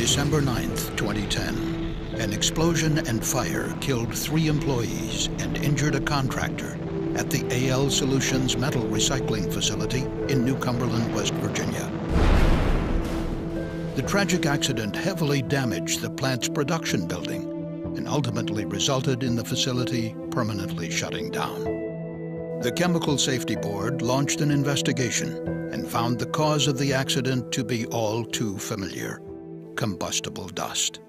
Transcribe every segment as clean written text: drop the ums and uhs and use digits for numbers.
December 9th, 2010, an explosion and fire killed 3 employees and injured a contractor at the AL Solutions metal recycling facility in New Cumberland, West Virginia. The tragic accident heavily damaged the plant's production building and ultimately resulted in the facility permanently shutting down. The Chemical Safety Board launched an investigation and found the cause of the accident to be all too familiar: combustible dust.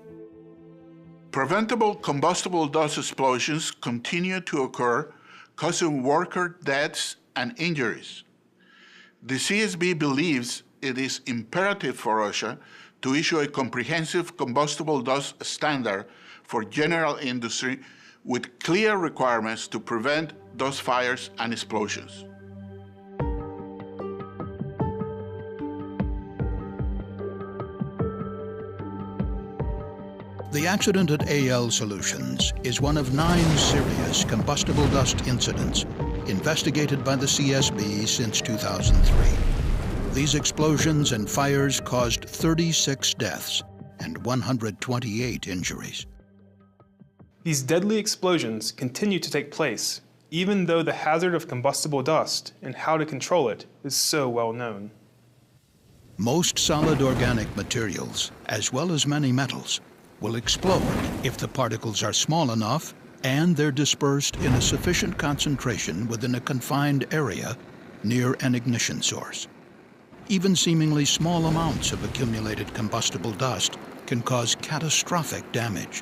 Preventable combustible dust explosions continue to occur, causing worker deaths and injuries. The CSB believes it is imperative for OSHA to issue a comprehensive combustible dust standard for general industry with clear requirements to prevent dust fires and explosions. The accident at AL Solutions is one of 9 serious combustible dust incidents investigated by the CSB since 2003. These explosions and fires caused 36 deaths and 128 injuries. These deadly explosions continue to take place, even though the hazard of combustible dust and how to control it is so well known. Most solid organic materials, as well as many metals, will explode if the particles are small enough and they're dispersed in a sufficient concentration within a confined area near an ignition source. Even seemingly small amounts of accumulated combustible dust can cause catastrophic damage.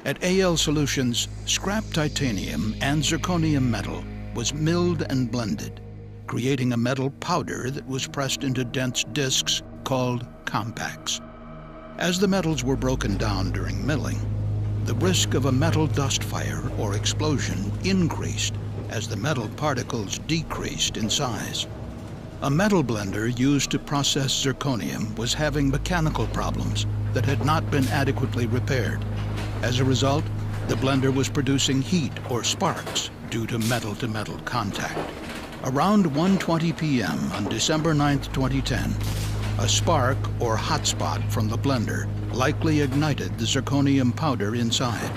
At AL Solutions, scrap titanium and zirconium metal was milled and blended, creating a metal powder that was pressed into dense discs called compacts. As the metals were broken down during milling, the risk of a metal dust fire or explosion increased as the metal particles decreased in size. A metal blender used to process zirconium was having mechanical problems that had not been adequately repaired. As a result, the blender was producing heat or sparks due to metal-to-metal contact. Around 1:20 p.m. on December 9, 2010, a spark or hotspot from the blender likely ignited the zirconium powder inside.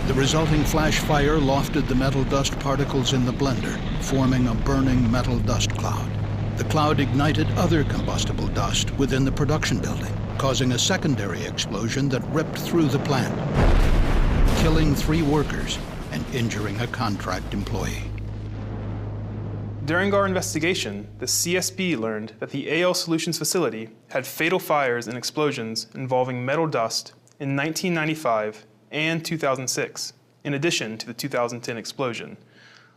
The resulting flash fire lofted the metal dust particles in the blender, forming a burning metal dust cloud. The cloud ignited other combustible dust within the production building, causing a secondary explosion that ripped through the plant, killing 3 workers and injuring a contract employee. During our investigation, the CSB learned that the AL Solutions facility had fatal fires and explosions involving metal dust in 1995 and 2006, in addition to the 2010 explosion.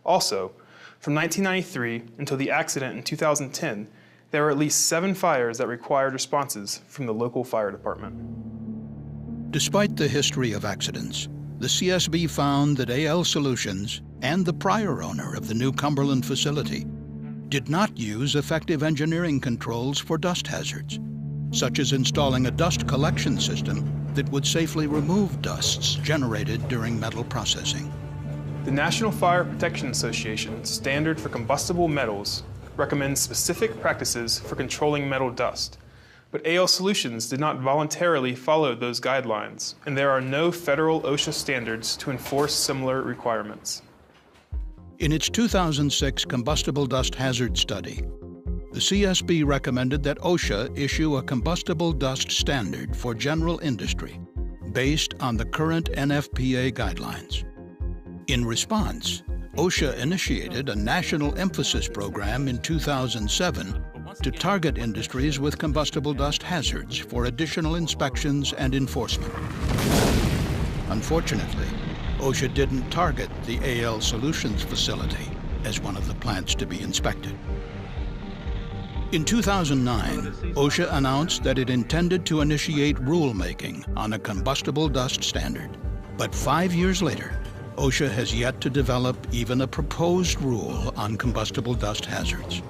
Also, from 1993 until the accident in 2010, there were at least 7 fires that required responses from the local fire department. Despite the history of accidents, the CSB found that AL Solutions and the prior owner of the New Cumberland facility did not use effective engineering controls for dust hazards, such as installing a dust collection system that would safely remove dusts generated during metal processing. The National Fire Protection Association Standard for Combustible Metals recommends specific practices for controlling metal dust, but AL Solutions did not voluntarily follow those guidelines, and there are no federal OSHA standards to enforce similar requirements. In its 2006 combustible dust hazard study, the CSB recommended that OSHA issue a combustible dust standard for general industry based on the current NFPA guidelines. In response, OSHA initiated a national emphasis program in 2007 to target industries with combustible dust hazards for additional inspections and enforcement. Unfortunately, OSHA didn't target the AL Solutions facility as one of the plants to be inspected. In 2009, OSHA announced that it intended to initiate rulemaking on a combustible dust standard. But 5 years later, OSHA has yet to develop even a proposed rule on combustible dust hazards.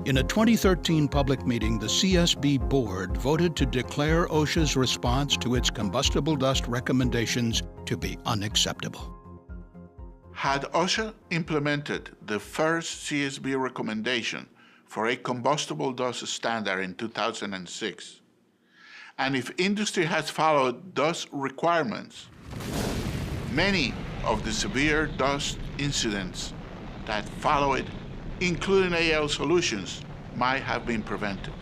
In a 2013 public meeting, the CSB board voted to declare OSHA's response to its combustible dust recommendations to be unacceptable. Had OSHA implemented the first CSB recommendation for a combustible dust standard in 2006, and if industry has followed those requirements, many of the severe dust incidents that follow it, including AL solutions, might have been prevented.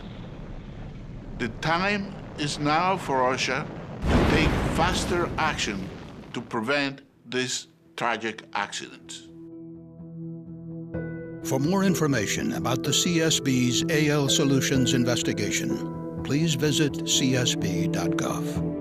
The time is now for OSHA to take faster action to prevent these tragic accidents. For more information about the CSB's AL Solutions investigation, please visit csb.gov.